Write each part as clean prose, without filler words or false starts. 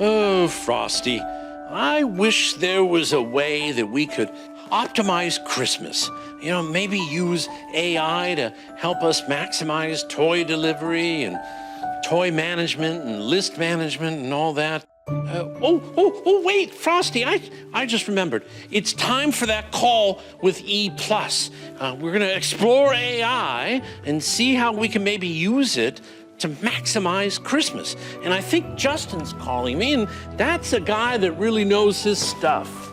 Oh, Frosty, I wish there was a way that we could optimize Christmas. Maybe use AI to help us maximize toy delivery and toy management and list management and all that. Wait, Frosty, I just remembered. It's time for that call with ePlus. We're going to explore AI and see how we can maybe use it to maximize Christmas. And I think Justin's calling me, and that's a guy that really knows his stuff.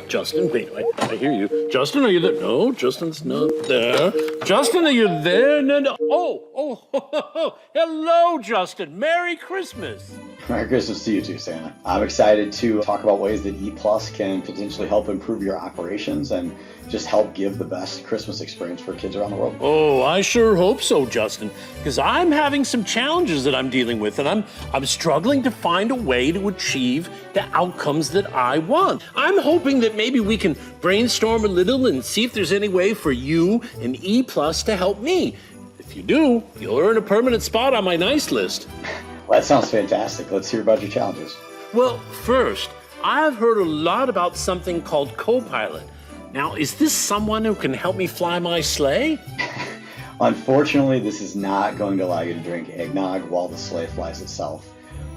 Justin, wait, I hear you. Justin, are you there? No, Justin's not there. Justin, are you there? No. Oh, hello, Justin. Merry Christmas. Merry Christmas to you too, Santa. I'm excited to talk about ways that ePlus can potentially help improve your operations and just help give the best Christmas experience for kids around the world. Oh, I sure hope so, Justin, because I'm having some challenges that I'm dealing with, and I'm struggling to find a way to achieve the outcomes that I want. I'm hoping that maybe we can brainstorm a little and see if there's any way for you and ePlus to help me. If you do, you'll earn a permanent spot on my nice list. Well, that sounds fantastic. Let's hear about your challenges. Well, first, I've heard a lot about something called Copilot. Now, is this someone who can help me fly my sleigh? Unfortunately, this is not going to allow you to drink eggnog while the sleigh flies itself.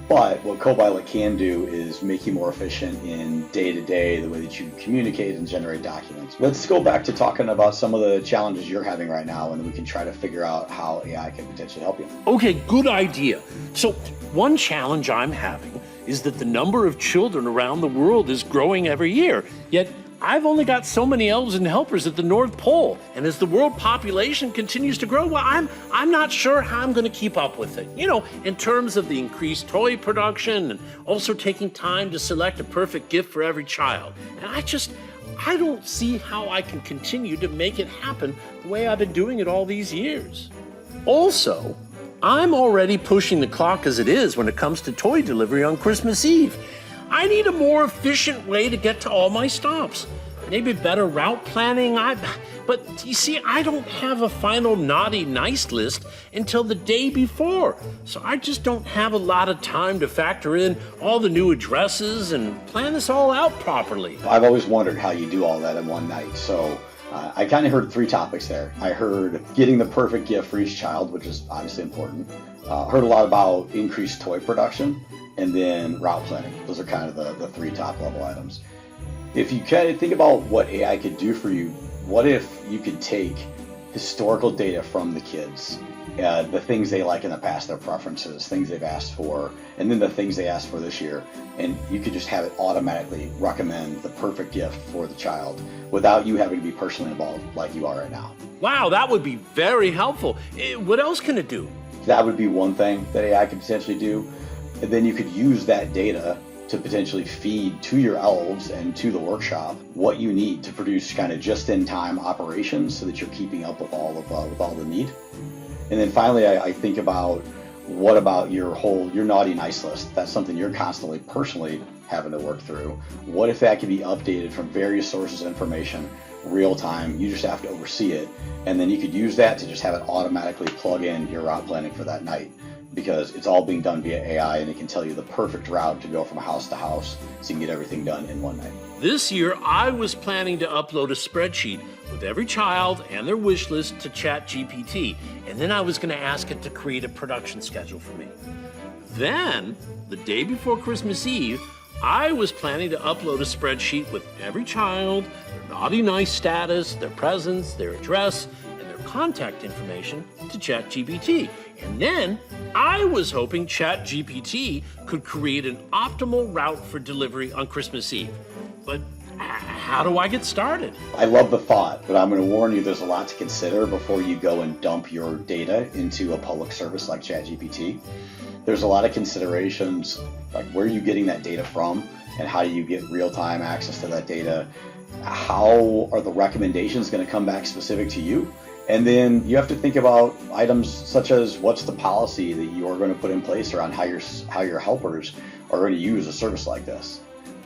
But what Copilot can do is make you more efficient in day-to-day, the way that you communicate and generate documents. Let's go back to talking about some of the challenges you're having right now, and then we can try to figure out how AI can potentially help you. Okay, good idea. So one challenge I'm having is that the number of children around the world is growing every year, yet I've only got so many elves and helpers at the North Pole, and as the world population continues to grow, well, I'm not sure how I'm going to keep up with it. In terms of the increased toy production and also taking time to select a perfect gift for every child. And I don't see how I can continue to make it happen the way I've been doing it all these years. Also, I'm already pushing the clock as it is when it comes to toy delivery on Christmas Eve. I need a more efficient way to get to all my stops. Maybe better route planning. But you see, I don't have a final naughty nice list until the day before. So I just don't have a lot of time to factor in all the new addresses and plan this all out properly. I've always wondered how you do all that in one night. So I kind of heard three topics there. I heard getting the perfect gift for each child, which is obviously important. Heard a lot about increased toy production, and then route planning. Those are kind of the three top level items. If you kind of think about what AI could do for you, what if you could take historical data from the kids, the things they like in the past, their preferences, things they've asked for, and then the things they asked for this year, and you could just have it automatically recommend the perfect gift for the child without you having to be personally involved like you are right now. Wow, that would be very helpful. What else can it do? That would be one thing that AI could potentially do. And then you could use that data to potentially feed to your elves and to the workshop what you need to produce kind of just-in-time operations so that you're keeping up with all the need. And then finally, I think about what about your naughty nice list? That's something you're constantly personally having to work through. What if that could be updated from various sources of information real time? You just have to oversee it, and then you could use that to just have it automatically plug in your route planning for that night, because it's all being done via AI, and it can tell you the perfect route to go from house to house so you can get everything done in one night. This year, I was planning to upload a spreadsheet with every child and their wish list to ChatGPT, and then I was going to ask it to create a production schedule for me. Then, the day before Christmas Eve, I was planning to upload a spreadsheet with every child, their naughty nice status, their presents, their address, and their contact information to ChatGPT. And then I was hoping ChatGPT could create an optimal route for delivery on Christmas Eve. But how do I get started? I love the thought, but I'm going to warn you there's a lot to consider before you go and dump your data into a public service like ChatGPT. There's a lot of considerations, like where are you getting that data from and how do you get real-time access to that data? How are the recommendations going to come back specific to you? And then you have to think about items such as what's the policy that you are going to put in place around how your helpers are going to use a service like this.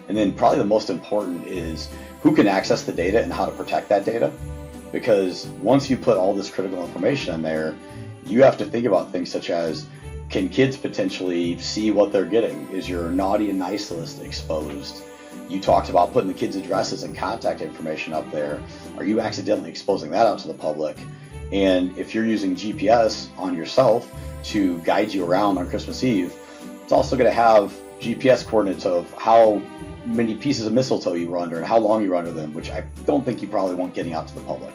And then probably the most important is who can access the data and how to protect that data. Because once you put all this critical information in there, you have to think about things such as Can kids potentially see what they're getting? Is your naughty and nice list exposed? You talked about putting the kids' addresses and contact information up there. Are you accidentally exposing that out to the public? And if you're using GPS on yourself to guide you around on Christmas Eve, it's also going to have GPS coordinates of how many pieces of mistletoe you were under and how long you were under them, which I don't think you probably want getting out to the public.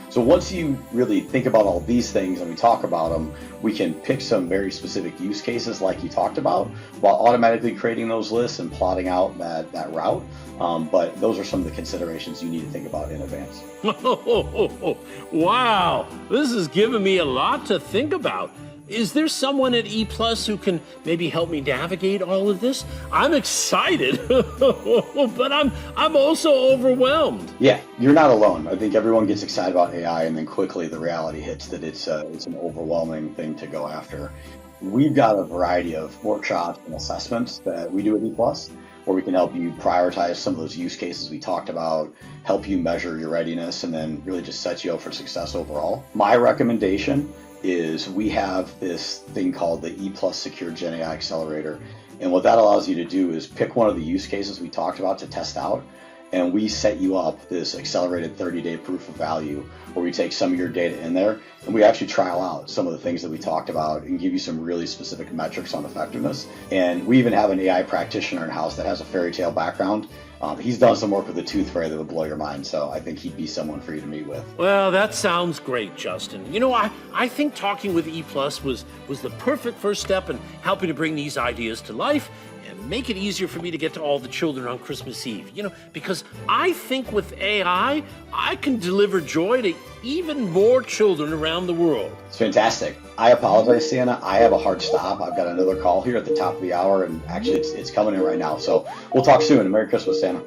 So once you really think about all these things and we talk about them, we can pick some very specific use cases like you talked about while automatically creating those lists and plotting out that route. But those are some of the considerations you need to think about in advance. Wow, this has given me a lot to think about. Is there someone at ePlus who can maybe help me navigate all of this? I'm excited, but I'm also overwhelmed. Yeah, you're not alone. I think everyone gets excited about AI, and then quickly the reality hits that it's an overwhelming thing to go after. We've got a variety of workshops and assessments that we do at ePlus, where we can help you prioritize some of those use cases we talked about, help you measure your readiness, and then really just set you up for success overall. My recommendation is we have this thing called the ePlus Secure Gen AI Accelerator. And what that allows you to do is pick one of the use cases we talked about to test out. And we set you up this accelerated 30-day proof of value where we take some of your data in there and we actually trial out some of the things that we talked about and give you some really specific metrics on effectiveness. And we even have an AI practitioner in-house that has a fairy tale background. He's done some work with the tooth fairy that would blow your mind, so I think he'd be someone for you to meet with. Well, that sounds great, Justin. You know, I think talking with ePlus was the perfect first step in helping to bring these ideas to life and make it easier for me to get to all the children on Christmas Eve. You know, because I think with AI, I can deliver joy to even more children around the world. It's fantastic. I apologize, Santa. I have a hard stop. I've got another call here at the top of the hour, and actually it's coming in right now. So we'll talk soon. Merry Christmas, Santa.